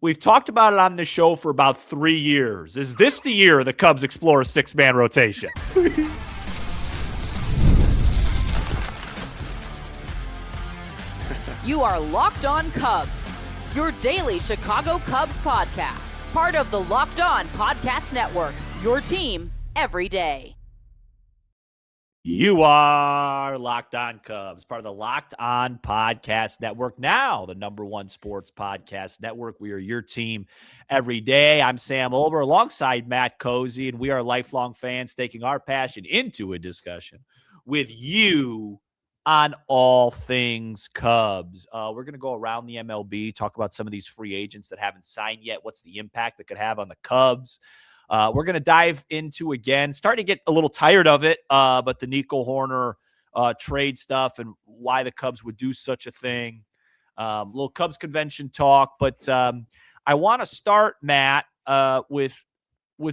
We've talked about it on this show for about 3 years. Is this the year the Cubs explore a 6-man rotation? You are Locked On Cubs, your daily Chicago Cubs podcast. Part of the Locked On Podcast Network, your team every day. You are Locked On Cubs, part of the Locked On Podcast Network, now the #1 sports podcast network. We are your team every day. I'm Sam Olber alongside Matt Cozy, and we are lifelong fans taking our passion into a discussion with you on all things Cubs. We're going to go around the MLB, talk about some of these free agents that haven't signed yet, what's the impact that could have on the Cubs. We're going to dive into, again, starting to get a little tired of it, but the Nico Hoerner trade stuff and why the Cubs would do such a thing. Little Cubs convention talk, but I want to start, Matt, with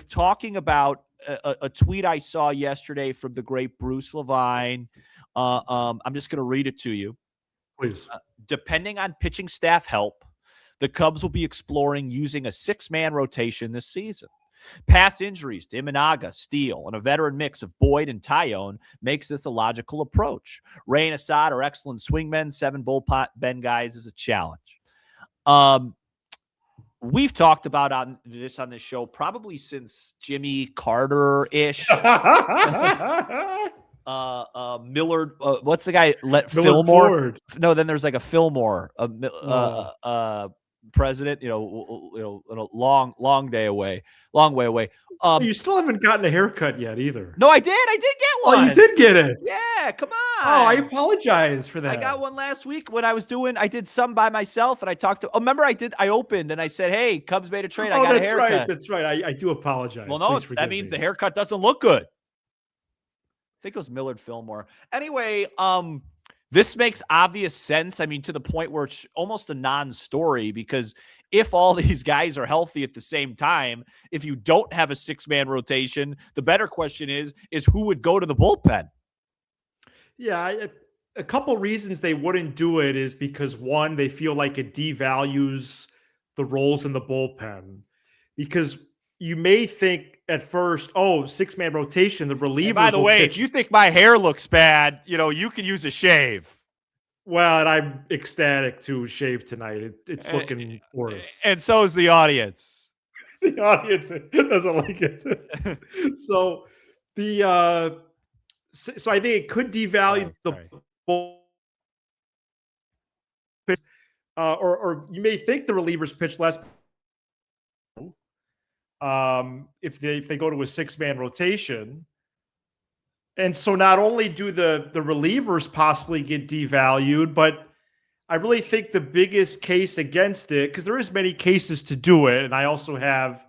talking about a tweet I saw yesterday from the great Bruce Levine. I'm just going to read it to you. Please. Depending on pitching staff help, the Cubs will be exploring using a 6-man rotation this season. Past injuries to Imanaga, Steele, and a veteran mix of Boyd and Tyone makes this a logical approach. Ray and Assad are excellent swingmen. 7 bullpen guys is a challenge. We've talked about this on this show probably since Jimmy Carter-ish. Millard, what's the guy? Fillmore. Ford. No, then there's like a Fillmore, president. Long way away. You still haven't gotten a haircut yet either. No, I did get one. Oh, you did get it. Yeah, come on. Oh, I apologize for that. I got one last week when I did some by myself, and I talked to. Oh, remember I opened and I said, "Hey, Cubs made a trade. I got a haircut." Right. That's right. I do apologize. Well, no, that means the haircut doesn't look good. I think it was Millard Fillmore. Anyway, this makes obvious sense. I mean, to the point where it's almost a non-story, because if all these guys are healthy at the same time, if you don't have a 6-man rotation, the better question is who would go to the bullpen? Yeah, a couple reasons they wouldn't do it is because, one, they feel like it devalues the roles in the bullpen. Because you may think at first, 6-man rotation, the relievers. And by the way, if you think my hair looks bad, you can use a shave. Well, and I'm ecstatic to shave tonight. It's looking worse. And so is the audience. The audience doesn't like it. So so I think it could devalue the or you may think the relievers pitch less if they go to a 6-man rotation. And so not only do the relievers possibly get devalued, but I really think the biggest case against it, because there is many cases to do it, and I also have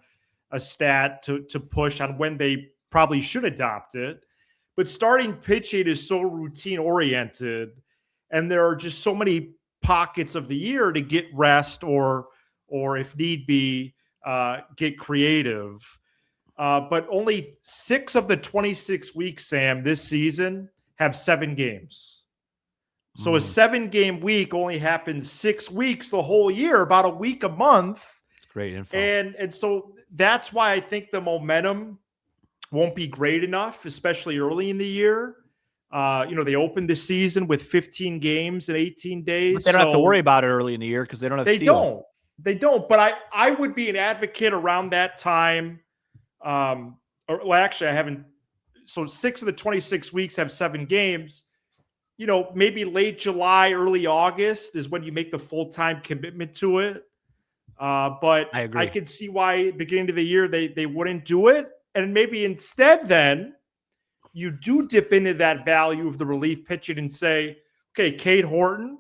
a stat to push on when they probably should adopt it. But starting pitching is so routine oriented, and there are just so many pockets of the year to get rest or if need be, get creative. But only 6 of the 26 weeks, Sam, this season have 7 games. So a 7-game week only happens 6 weeks the whole year, about a week a month. Great info. And so that's why I think the momentum won't be great enough, especially early in the year. They opened the season with 15 games in 18 days. But they don't have to worry about it early in the year because they don't have Steele. They don't. But I would be an advocate around that time. Actually, I haven't. So 6 of the 26 weeks have 7 games. Maybe late July, early August is when you make the full-time commitment to it. But I agree. I could see why beginning of the year they wouldn't do it. And maybe instead then you do dip into that value of the relief pitching and say, okay, Cade Horton,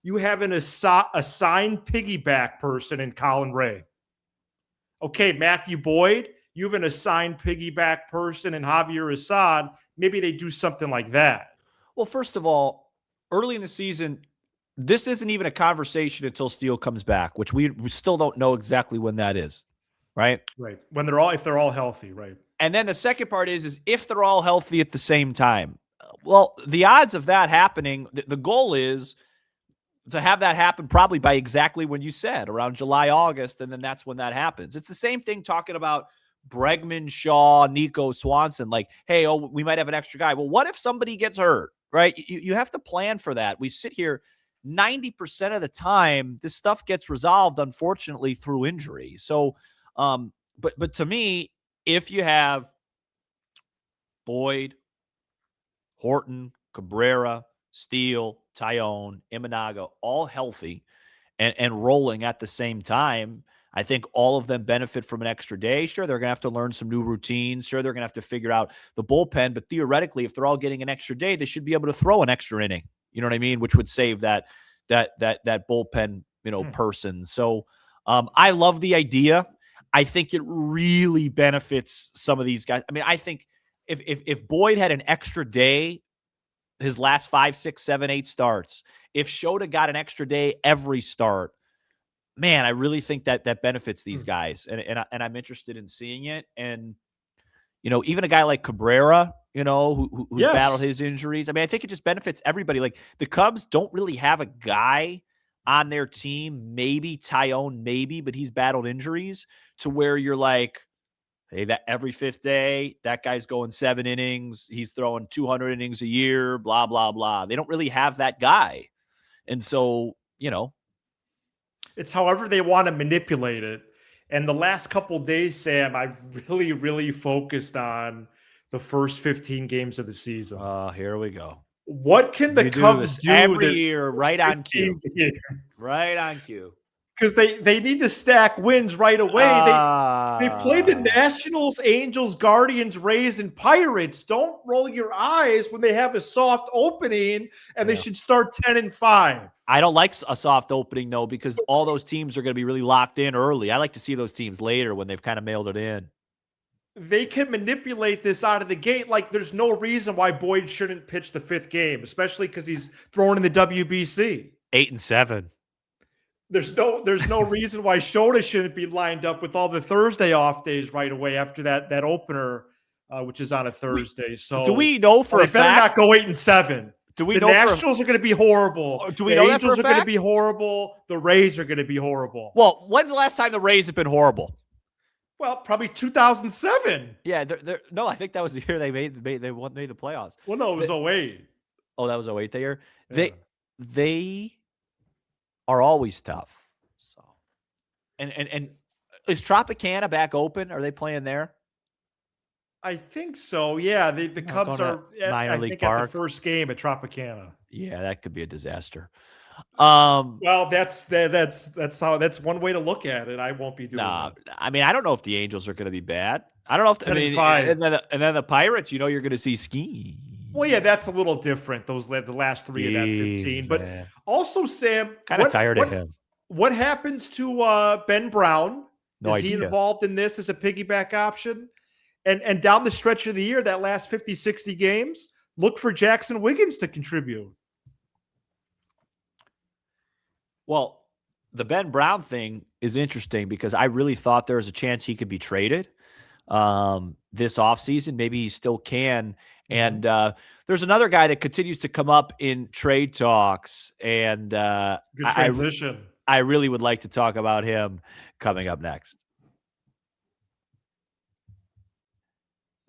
you have an assigned piggyback person in Colin Ray. Okay, Matthew Boyd, you have an assigned piggyback person in Javier Assad. Maybe they do something like that. Well, first of all, early in the season, this isn't even a conversation until Steele comes back, which we still don't know exactly when that is, right? Right. If they're all healthy, right. And then the second part is if they're all healthy at the same time. Well, the odds of that happening, the goal is to have that happen probably by exactly when you said, around July, August, and then that's when that happens. It's the same thing talking about Bregman, Shaw, Nico, Swanson. Like, hey, we might have an extra guy. Well, what if somebody gets hurt, right? You have to plan for that. We sit here 90% of the time, this stuff gets resolved, unfortunately, through injury. So, but to me, if you have Boyd, Horton, Cabrera, Steele, Tyone, Imanaga, all healthy and rolling at the same time, I think all of them benefit from an extra day. Sure, they're going to have to learn some new routines. Sure, they're going to have to figure out the bullpen. But theoretically, if they're all getting an extra day, they should be able to throw an extra inning. You know what I mean? Which would save that bullpen, person. So I love the idea. I think it really benefits some of these guys. I mean, I think if Boyd had an extra day his last 5, 6, 7, 8 starts, if Shota got an extra day every start, man, I really think that benefits these guys. And I'm interested in seeing it. And, even a guy like Cabrera, who's battled his injuries. I mean, I think it just benefits everybody. Like, the Cubs don't really have a guy on their team, maybe Tyone, but he's battled injuries to where you're like, hey, that every 5th day, that guy's going 7 innings. He's throwing 200 innings a year, blah, blah, blah. They don't really have that guy. And so, it's however they want to manipulate it. And the last couple of days, Sam, I've really, really focused on the first 15 games of the season. Here we go. What can the Cubs do every year right on cue? Right on cue. Because they need to stack wins right away. They play the Nationals, Angels, Guardians, Rays, and Pirates. Don't roll your eyes when they have a soft opening, and they should start 10-5. I don't like a soft opening, though, because all those teams are going to be really locked in early. I like to see those teams later when they've kind of mailed it in. They can manipulate this out of the gate. Like, there's no reason why Boyd shouldn't pitch the 5th game, especially because he's throwing in the WBC. 8-7. There's no reason why Shota shouldn't be lined up with all the Thursday off days right away after that opener, which is on a Thursday. So do we know for a fact? They better not go 8-7. Do we the know Nationals are going to be horrible. Do we know that for a fact? The Angels are going to be horrible. The Rays are going to be horrible. Well, when's the last time the Rays have been horrible? Well, probably 2007. Yeah, no, I think that was the year they made the playoffs. Well, no, it was 08. Oh, that was 08 that year. Yeah. They are always tough. So, and is Tropicana back open? Are they playing there? I think so. Yeah, the Cubs are minor league park at the first game at Tropicana. Yeah, that could be a disaster. Well, that's one way to look at it. I won't be doing that. I mean, I don't know if the Angels are going to be bad. I don't know if 10-5. And then the Pirates, you're going to see ski. Well, yeah, that's a little different. The last 3 of that 15, but also, Sam, kind of tired of him. What happens to Ben Brown? Is he involved in this as a piggyback option? And down the stretch of the year, that last 50, 60 games, look for Jackson Wiggins to contribute. Well, the Ben Brown thing is interesting because I really thought there was a chance he could be traded this offseason. Maybe he still can. And there's another guy that continues to come up in trade talks. And good transition. I really would like to talk about him coming up next.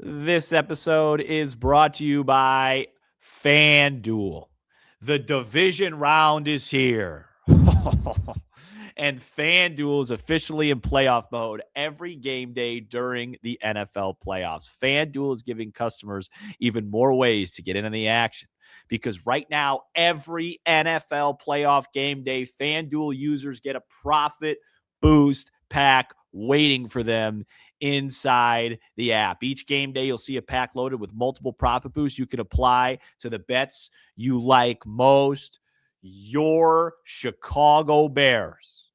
This episode is brought to you by FanDuel. The division round is here. And FanDuel is officially in playoff mode every game day during the NFL playoffs. FanDuel is giving customers even more ways to get into the action because right now, every NFL playoff game day, FanDuel users get a profit boost pack waiting for them inside the app. Each game day, you'll see a pack loaded with multiple profit boosts you can apply to the bets you like most. Your Chicago Bears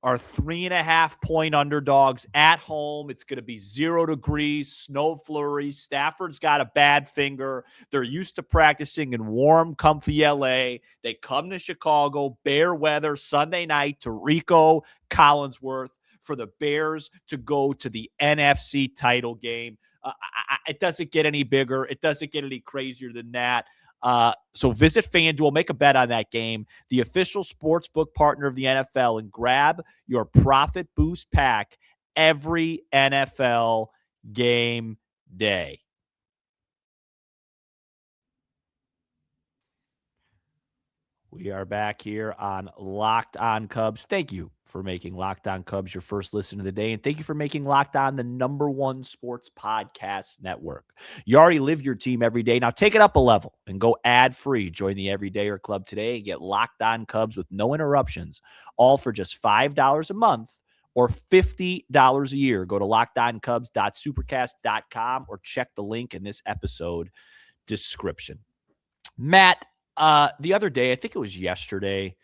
are 3.5-point underdogs at home. It's going to be 0 degrees, snow flurry. Stafford's got a bad finger. They're used to practicing in warm, comfy LA. They come to Chicago, bear weather, Sunday night to Rico Collinsworth for the Bears to go to the NFC title game. It doesn't get any bigger. It doesn't get any crazier than that. So visit FanDuel, make a bet on that game, the official sportsbook partner of the NFL, and grab your Profit Boost pack every NFL game day. We are back here on Locked On Cubs. Thank you for making Locked On Cubs your first listen of the day. And thank you for making Locked On the #1 sports podcast network. You already live your team every day. Now take it up a level and go ad-free. Join the Everydayer Club today and get Locked On Cubs with no interruptions, all for just $5 a month or $50 a year. Go to lockedoncubs.supercast.com or check the link in this episode description. Matt, the other day, I think it was yesterday,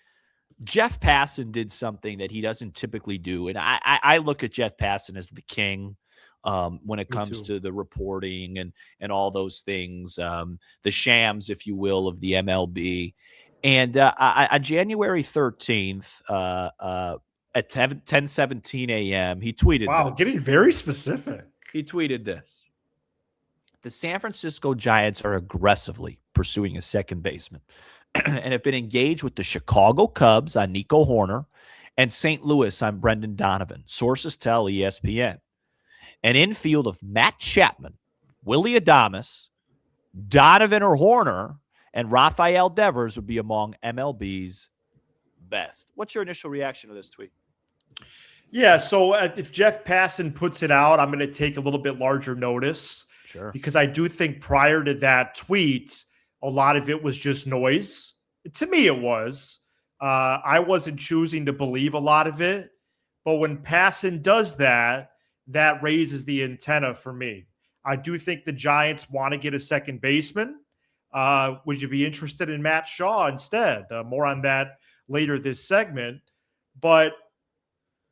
Jeff Passan did something that he doesn't typically do. And I look at Jeff Passan as the king when it comes to the reporting and all those things, the shams, if you will, of the MLB. And on January 13th at 10:17 a.m., he tweeted this. Getting very specific. He tweeted this. The San Francisco Giants are aggressively pursuing a second baseman and have been engaged with the Chicago Cubs on Nico Hoerner and St. Louis on Brendan Donovan. Sources tell ESPN. An infield of Matt Chapman, Willie Adames, Donovan or Hoerner, and Rafael Devers would be among MLB's best. What's your initial reaction to this tweet? Yeah, so if Jeff Passan puts it out, I'm going to take a little bit larger notice. Sure. Because I do think prior to that tweet, a lot of it was just noise. To me, it was. I wasn't choosing to believe a lot of it. But when Passan does that, that raises the antenna for me. I do think the Giants want to get a second baseman. Would you be interested in Matt Shaw instead? More on that later this segment. But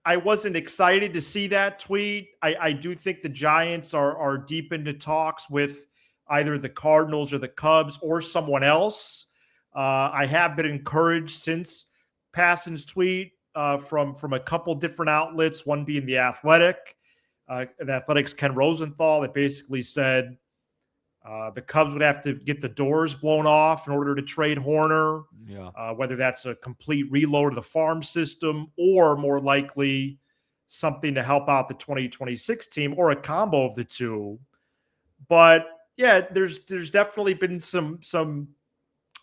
I wasn't excited to see that tweet. I do think the Giants are deep into talks with either the Cardinals or the Cubs or someone else. I have been encouraged since Passan's tweet from a couple different outlets, one being The Athletic. The Athletic's Ken Rosenthal that basically said the Cubs would have to get the doors blown off in order to trade Hoerner, whether that's a complete reload of the farm system or more likely something to help out the 2026 team or a combo of the two. But yeah, there's definitely been some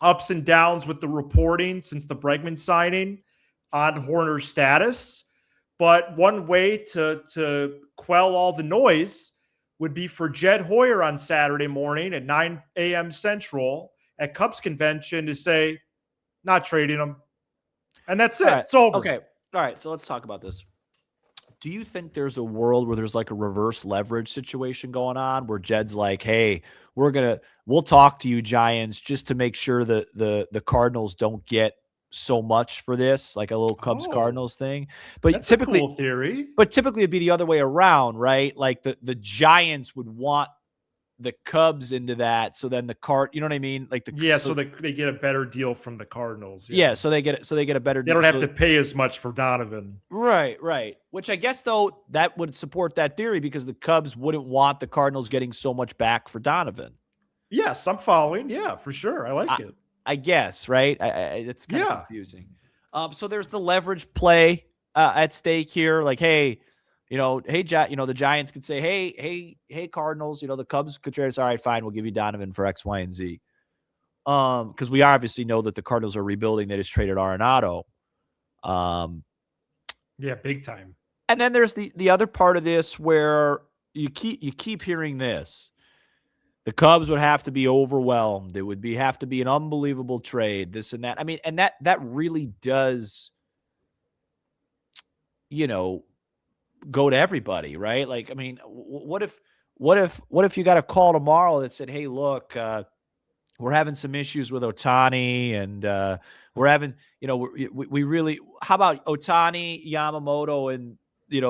ups and downs with the reporting since the Bregman signing on Hoerner's status. But one way to quell all the noise would be for Jed Hoyer on Saturday morning at 9 a.m. Central at Cubs convention to say, not trading him. And that's it. Right. It's over. Okay. All right. So let's talk about this. Do you think there's a world where there's like a reverse leverage situation going on where Jed's like, hey, we'll talk to you Giants just to make sure that the Cardinals don't get so much for this, like a little Cubs Cardinals thing. But that's typically a cool theory. But typically it'd be the other way around, right? Like the Giants would want the Cubs into that, so then you know what I mean? Like so they get a better deal from the Cardinals. Yeah, so they get a better deal. They don't have to pay as much for Donovan. Right. Which I guess though that would support that theory because the Cubs wouldn't want the Cardinals getting so much back for Donovan. Yes, I'm following. Yeah, for sure. I like it. I guess, right? It's kind of confusing. So there's the leverage play at stake here. Like, hey, the Giants could say, hey, Cardinals, the Cubs could trade us. All right, fine, we'll give you Donovan for X, Y, and Z. Because we obviously know that the Cardinals are rebuilding. They just traded Arenado. Yeah, big time. And then there's the other part of this where you keep hearing this. The Cubs would have to be overwhelmed. It would have to be an unbelievable trade, this and that. I mean, and that really does, go to everybody, right? Like, I mean, what if you got a call tomorrow that said, hey, look, we're having some issues with Ohtani and we're having, we really, how about Ohtani, Yamamoto, and,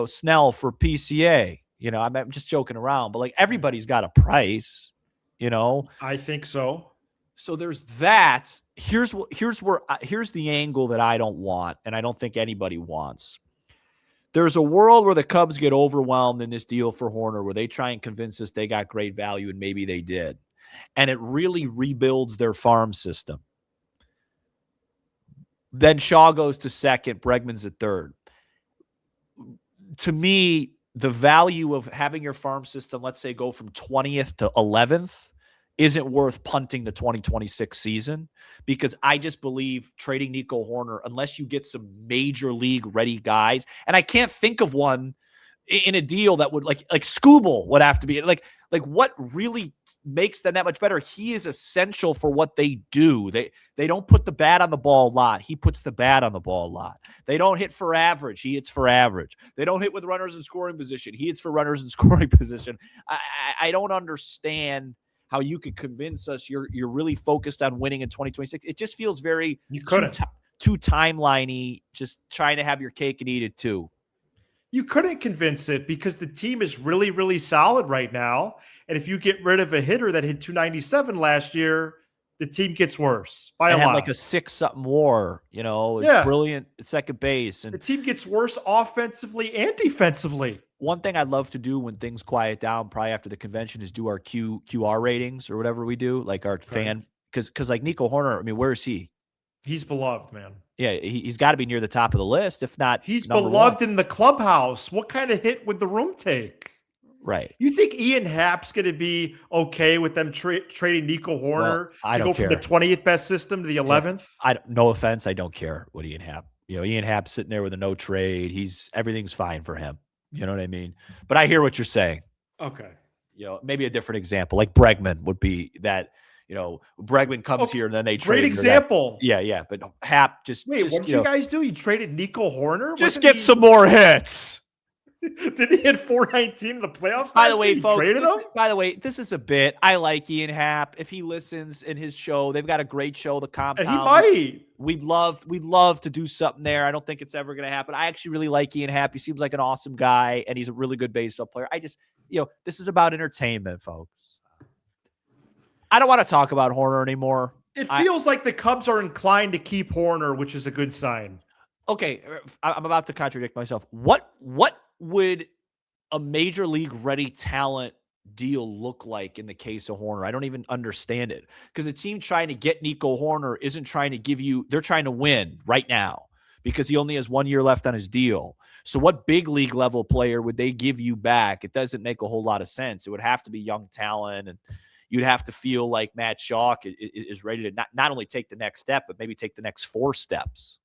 Snell for PCA? I'm just joking around, but like everybody's got a price. I think so. So there's that. Here's the angle that I don't want, and I don't think anybody wants. There's a world where the Cubs get overwhelmed in this deal for Hoerner, where they try and convince us they got great value, and maybe they did. and it really rebuilds their farm system. Then Shaw goes to second, Bregman's at third. To me, the value of having your farm system, let's say, go from 20th to 11th isn't worth punting the 2026 season, because I just believe trading Nico Hoerner, unless you get some major league ready guys, and I can't think of one in a deal that would like Skubal would have to be like what really makes them that much better. He is essential for what they do. They don't put the bat on the ball a lot. He puts the bat on the ball a lot. They don't hit for average. He hits for average. They don't hit with runners in scoring position. He hits for runners in scoring position. I don't understand how you could convince us you're really focused on winning in 2026. It just feels very too timeliney, just trying to have your cake and eat it too. You couldn't convince it because the team is really, really solid right now. And if you get rid of a hitter that hit 297 last year, the team gets worse by a lot. Like a 6-something WAR, is brilliant at second base. And the team gets worse offensively and defensively. One thing I'd love to do when things quiet down, probably after the convention, is do our QR ratings or whatever we do, like our fan. Because like Nico Hoerner, I mean, where is he? He's beloved, man. Yeah, he's got to be near the top of the list, if not. He's beloved in the clubhouse. What kind of hit would the room take? Right. You think Ian Happ's going to be okay with them trading Nico Hoerner to go from the 20th best system to the 11th? No offense, I don't care what Ian Happ. Ian Happ's sitting there with a no trade. Everything's fine for him. You know what I mean? But I hear what you're saying. Okay. Maybe a different example, like Bregman would be that. Bregman comes here and then they trade. Great example. Yeah. But Happ just what did you guys do? You traded Nico Hoerner? Just get some more hits. Did he hit 419 in the playoffs? By the way, folks, this is a bit. I like Ian Happ. If he listens in his show, they've got a great show, The Compound. And he might. We'd love to do something there. I don't think it's ever going to happen. I actually really like Ian Happ. He seems like an awesome guy, and he's a really good baseball player. I just, this is about entertainment, folks. I don't want to talk about Hoerner anymore. It feels like the Cubs are inclined to keep Hoerner, which is a good sign. Okay, I'm about to contradict myself. What would a major league ready talent deal look like in the case of Hoerner? I don't even understand it, because a team trying to get Nico Hoerner isn't trying to give you – they're trying to win right now because he only has 1 year left on his deal. So what big league level player would they give you back? It doesn't make a whole lot of sense. It would have to be young talent, and you'd have to feel like Matt Shaw is ready to not only take the next step, but maybe take the next 4 steps.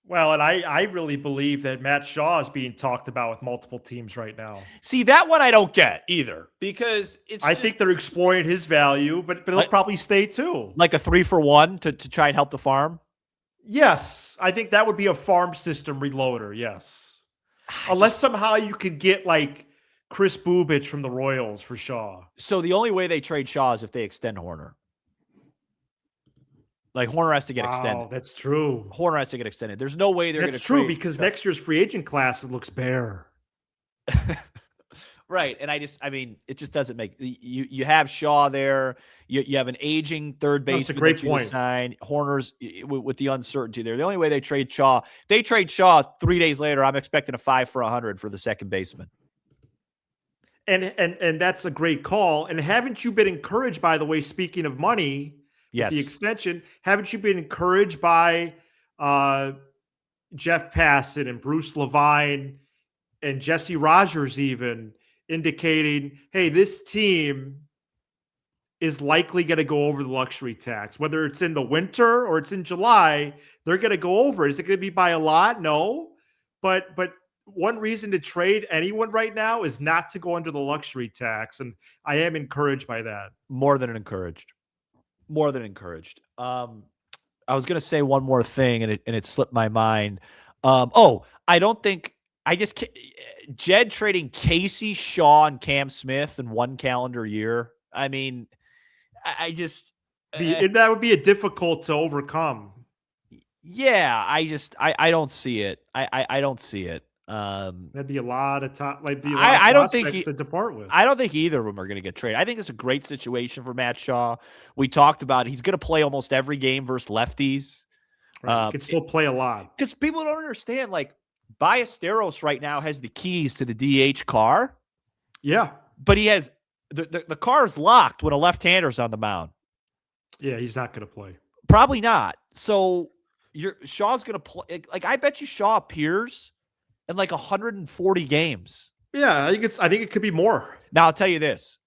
Well, and I really believe that Matt Shaw is being talked about with multiple teams right now. See, that one I don't get either, because I think they're exploring his value, but he'll probably stay too. Like a 3-for-1 to try and help the farm? Yes. I think that would be a farm system reloader, yes. Unless somehow you could get like Chris Bubich from the Royals for Shaw. So the only way they trade Shaw is if they extend Hoerner. Like Hoerner has to get extended. That's true. Hoerner has to get extended. There's no way they're going to trade. That's true, because next year's free agent class, it looks bare. Right. And it just doesn't make you have Shaw there. You have an aging third baseman. That's a great point. Sign Hoerner's with the uncertainty there. The only way they trade Shaw, 3 days later, I'm expecting a 5 for 100 for the second baseman. And that's a great call. And haven't you been encouraged, by the way, speaking of money, yes, the extension, haven't you been encouraged by Jeff Passan and Bruce Levine and Jesse Rogers even indicating, hey, this team is likely going to go over the luxury tax, whether it's in the winter or it's in July, they're going to go over. Is it going to be by a lot? No, but one reason to trade anyone right now is not to go under the luxury tax. And I am encouraged by that. More than encouraged. I was going to say one more thing, and it slipped my mind. Jed trading Casey, Shaw, and Cam Smith in one calendar year. I mean, that would be a difficult to overcome. Yeah, I don't see it. I don't see it. That'd be a lot of time. Like, I don't think to depart with. I don't think either of them are going to get traded. I think it's a great situation for Matt Shaw. We talked about he's going to play almost every game versus lefties. Right. He can still play a lot, because people don't understand. Like, Ballesteros right now has the keys to the DH car. Yeah, but he has the car's locked when a left-hander's on the mound. Yeah, he's not going to play. Probably not. So Shaw's going to play. Like, I bet you Shaw appears in like 140 games. Yeah, I think it could be more. Now, I'll tell you this.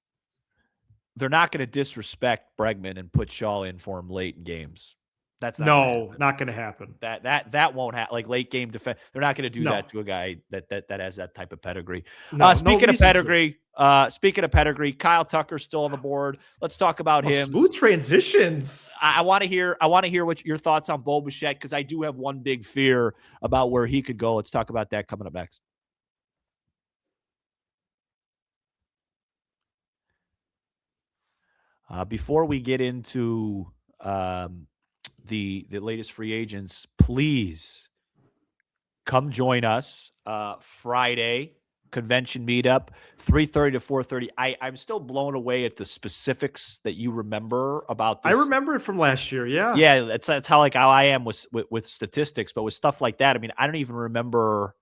They're not going to disrespect Bregman and put Shaw in for him late in games. That's not going to happen. That won't happen. Like late game defense, they're not going to do that to a guy that has that type of pedigree. Speaking of pedigree, Kyle Tucker's still on the board. Let's talk about him. Smooth transitions. I want to hear what your thoughts on Bo Bichette, because I do have one big fear about where he could go. Let's talk about that coming up next. Before we get into the latest free agents, please come join us Friday convention meetup, 3:30 to 4:30. I'm still blown away at the specifics that you remember about this. I remember it from last year. Yeah. Yeah. That's how I am with statistics, but with stuff like that, I mean, I don't even remember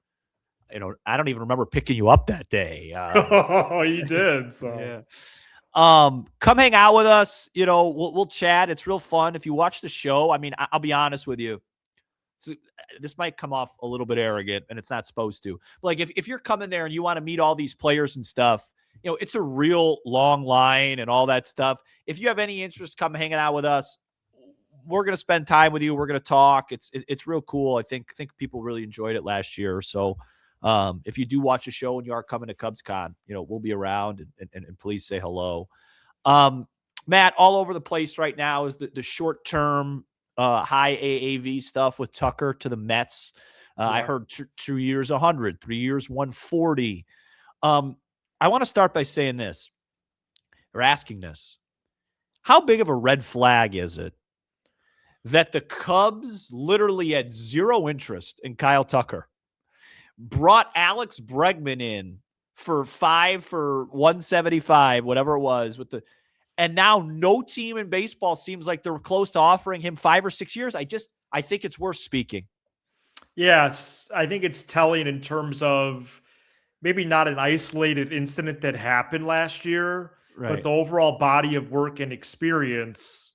picking you up that day. Oh, you did. So yeah. Come hang out with us. We'll chat. It's real fun. If you watch the show, I mean, I'll be honest with you. This might come off a little bit arrogant, and it's not supposed to. But like, if you're coming there and you want to meet all these players and stuff, it's a real long line and all that stuff. If you have any interest, come hanging out with us. We're going to spend time with you. We're going to talk. It's real cool. I think people really enjoyed it last year. So, if you do watch the show and you are coming to CubsCon, we'll be around and please say hello. Matt, all over the place right now is the short-term high AAV stuff with Tucker to the Mets. I heard 2 years, 100, 3 years, 140. I want to start by saying this, or asking this. How big of a red flag is it that the Cubs literally had zero interest in Kyle Tucker, brought Alex Bregman in for 175, whatever it was, and now no team in baseball seems like they're close to offering him 5 or 6 years? I think it's worth speaking. Yes, I think it's telling in terms of maybe not an isolated incident that happened last year, but the overall body of work and experience.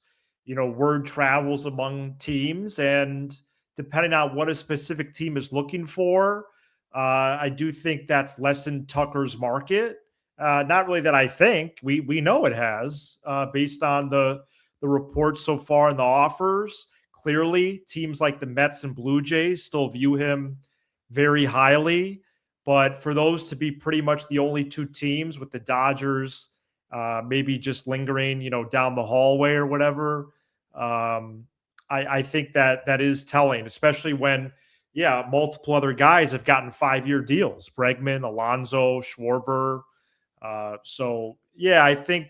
Word travels among teams, and depending on what a specific team is looking for, I do think that's lessened Tucker's market. Not really that I think. We know it has, based on the reports so far and the offers. Clearly, teams like the Mets and Blue Jays still view him very highly. But for those to be pretty much the only two teams, with the Dodgers maybe just lingering, down the hallway or whatever, I think that is telling, especially when multiple other guys have gotten 5-year deals. Bregman, Alonso, Schwarber. I think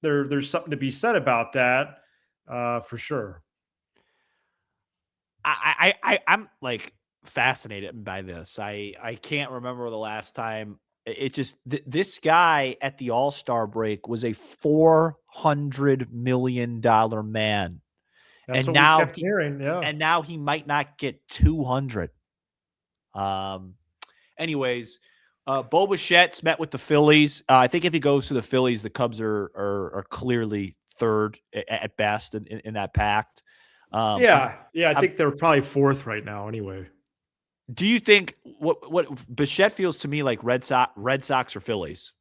there's something to be said about that, for sure. I'm like fascinated by this. I can't remember the last time. It just this guy at the All-Star break was a $400 million man. That's and what now we kept hearing, yeah. And now he might not get 200. Anyways, Bo Bichette's met with the Phillies. I think if he goes to the Phillies, the Cubs are clearly third at best in that pact. I think they're probably fourth right now anyway. Do you think what Bichette feels to me like Red Sox or Phillies?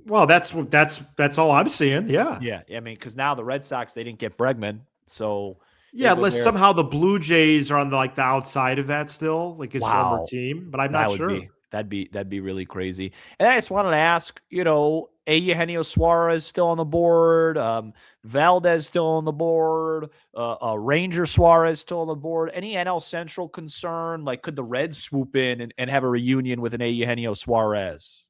Well, that's all I'm seeing. Yeah. Yeah. I mean, because now the Red Sox, they didn't get Bregman. So yeah, unless somehow the Blue Jays are on the outside of that still, like his former team, but I'm not sure. That'd be really crazy. And I just wanted to ask, Eugenio Suarez still on the board, Valdez still on the board, Ranger Suarez still on the board. Any NL Central concern? Like, could the Reds swoop in and have a reunion with an Eugenio Suarez?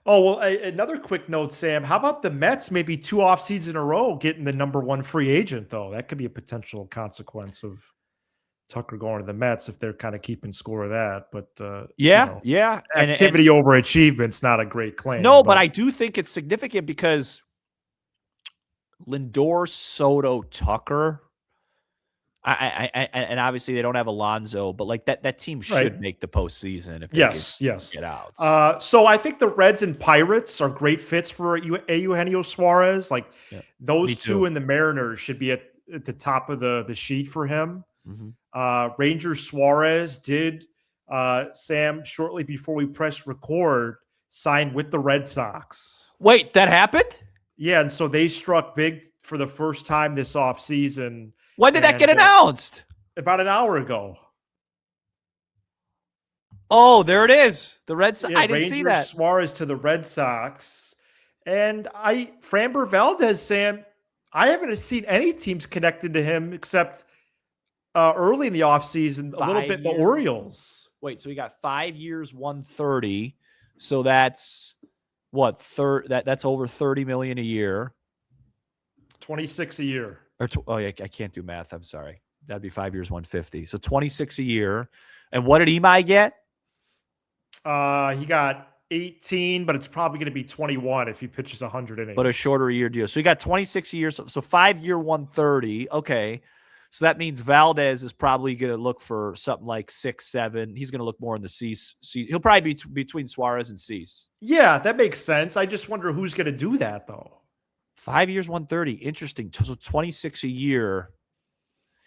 Oh, well, another quick note, Sam. How about the Mets maybe 2 off seasons in a row getting the number 1 free agent, though? That could be a potential consequence of Tucker going to the Mets if they're kind of keeping score of that. But activity over achievement's not a great claim. No, but I do think it's significant because Lindor, Soto, Tucker. And obviously they don't have Alonso, but like that team should make the postseason if they get out. So I think the Reds and Pirates are great fits for Eugenio Suarez. Like those two and the Mariners should be at the top of the sheet for him. Mm-hmm. Rangers Suarez did Sam shortly before we pressed record sign with the Red Sox. Wait, that happened? Yeah, and so they struck big for the first time this offseason. When did that get announced? About an hour ago. Oh, there it is. The Red Sox. I didn't see that. Suarez to the Red Sox. And Framber Valdez, Sam, I haven't seen any teams connected to him except early in the offseason, a little bit the Orioles. Wait, so he got 5 years, 130. So that's what? That's over $30 million a year. 26 a year. Yeah, I can't do math. I'm sorry. That'd be 5 years, 150. So 26 a year. And what did Imai get? He got 18, but it's probably going to be 21 if he pitches 100 innings. But a shorter year deal. So he got 26 a year. So 5 year, 130. Okay. So that means Valdez is probably going to look for something like 6, 7. He's going to look more in the Cease. He'll probably be between Suarez and Cease. Yeah, that makes sense. I just wonder who's going to do that, though. 5 years, 130. Interesting. So 26 a year.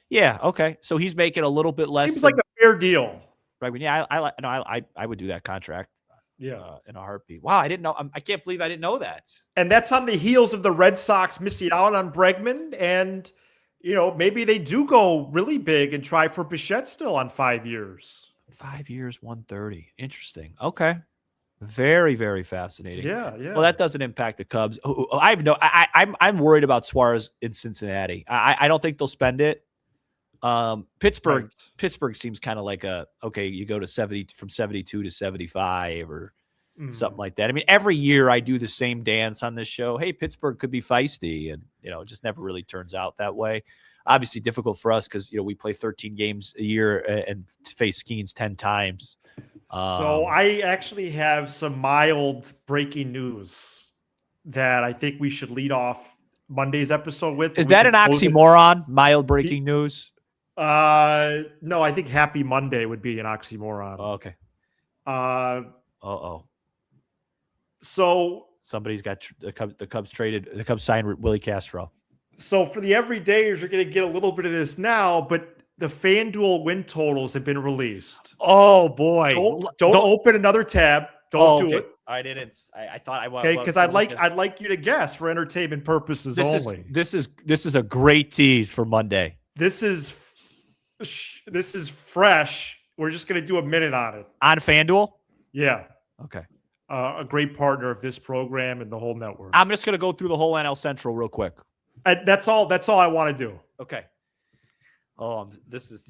Yeah. Okay. So he's making a little bit less. Seems like a fair deal. Right. Yeah. I would do that contract. Yeah. In a heartbeat. Wow. I didn't know. I can't believe I didn't know that. And that's on the heels of the Red Sox missing out on Bregman. And, maybe they do go really big and try for Bichette still on 5 years. 5 years, 130. Interesting. Okay. Very, very fascinating. Yeah. Well, that doesn't impact the Cubs. I'm worried about Suarez in Cincinnati. I don't think they'll spend it. Pittsburgh seems kind of like you go to 70 from 72 to 75 or something like that. I mean, every year I do the same dance on this show. Hey, Pittsburgh could be feisty, and it just never really turns out that way. Obviously difficult for us because we play 13 games a year and face Skeens 10 times. So I actually have some mild breaking news that I think we should lead off Monday's episode with. Is that an oxymoron? Mild breaking news? No, I think Happy Monday would be an oxymoron. Oh, okay. So somebody's got the Cubs traded. The Cubs signed Willie Castro. So for the everydayers, you're going to get a little bit of this now, but the FanDuel win totals have been released. Oh boy! Don't open another tab. Don't do it. I didn't. I thought I was. Okay, because I'd like you to guess for entertainment purposes only. This is a great tease for Monday. This is fresh. We're just going to do a minute on it on FanDuel. Yeah. Okay. A great partner of this program and the whole network. I'm just going to go through the whole NL Central real quick. That's all I want to do. Okay. Oh, this is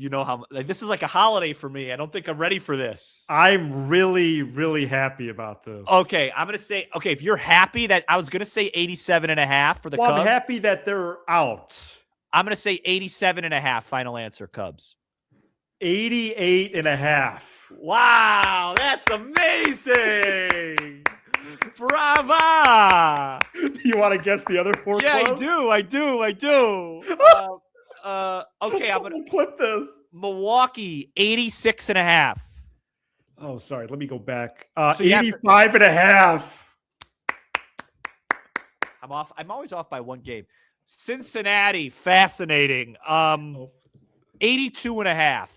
this is like a holiday for me. I don't think I'm ready for this. I'm really, really happy about this. Okay, I'm going to say, if you're happy that I was going to say 87.5 for the Cubs. I'm happy that they're out. I'm going to say 87.5 final answer Cubs. 88.5. Wow, that's amazing. Brava. You want to guess the other four clubs? I do. Okay, I'm going to clip this. Milwaukee, 86.5. Oh, sorry. Let me go back. 85.5. I'm off. I'm always off by one game. Cincinnati, fascinating. 82.5.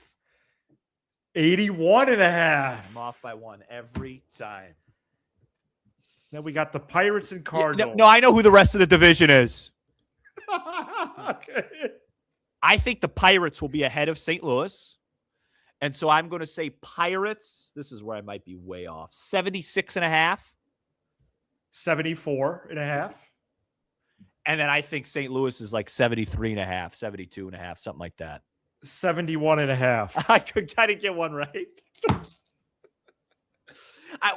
81.5. I'm off by one every time. Then we got the Pirates and Cardinals. No, I know who the rest of the division is. Okay. I think the Pirates will be ahead of St. Louis. And so I'm going to say Pirates. This is where I might be way off. 76.5. 74.5. And then I think St. Louis is like 73.5, 72.5, something like that. 71.5. I could kind of get one right.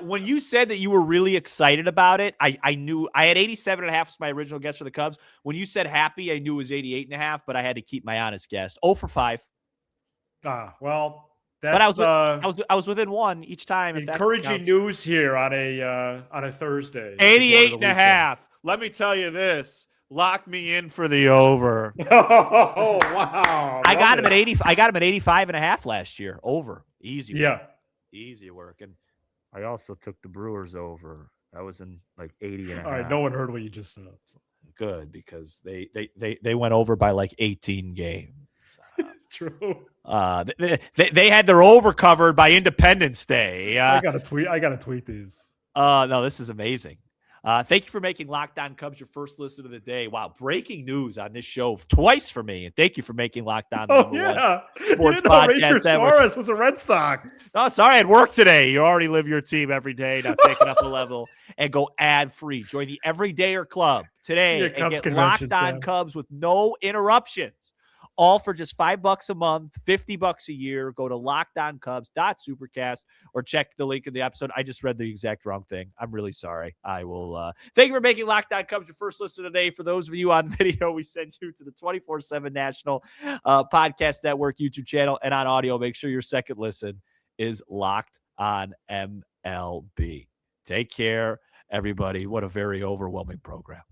When you said that you were really excited about it, I knew I had 87.5 was my original guess for the Cubs. When you said happy, I knew it was 88.5, but I had to keep my honest guess. 0 for 5. Well, that's but I was within one each time. Encouraging news here on a Thursday. 88.5. Let me tell you this. Lock me in for the over. Oh, wow. I got him at 80. I got him at 85.5 last year. Over. Easy work. Yeah. Easy work. And I also took the Brewers over. That was in like 80.5. All right. No one heard what you just said. Good, because they went over by like 18 games. True. They had their over covered by Independence Day. I gotta tweet these. No, this is amazing. Thank you for making Locked On Cubs your first listen of the day. Wow, breaking news on this show twice for me. And thank you for making Locked On the number one sports podcast. Suarez was a Red Sox. Oh, sorry, I had work today. You already live your team every day. Now take it up a level and go ad-free. Join the Everydayer Club today and get Locked On Cubs with no interruptions. All for just $5 a month, $50 a year. Go to lockedoncubs.supercast or check the link in the episode. I just read the exact wrong thing. I'm really sorry. I will thank you for making Locked On Cubs your first listen today. For those of you on video, we send you to the 24/7 National Podcast Network YouTube channel, and on audio, make sure your second listen is Locked On MLB. Take care, everybody. What a very overwhelming program.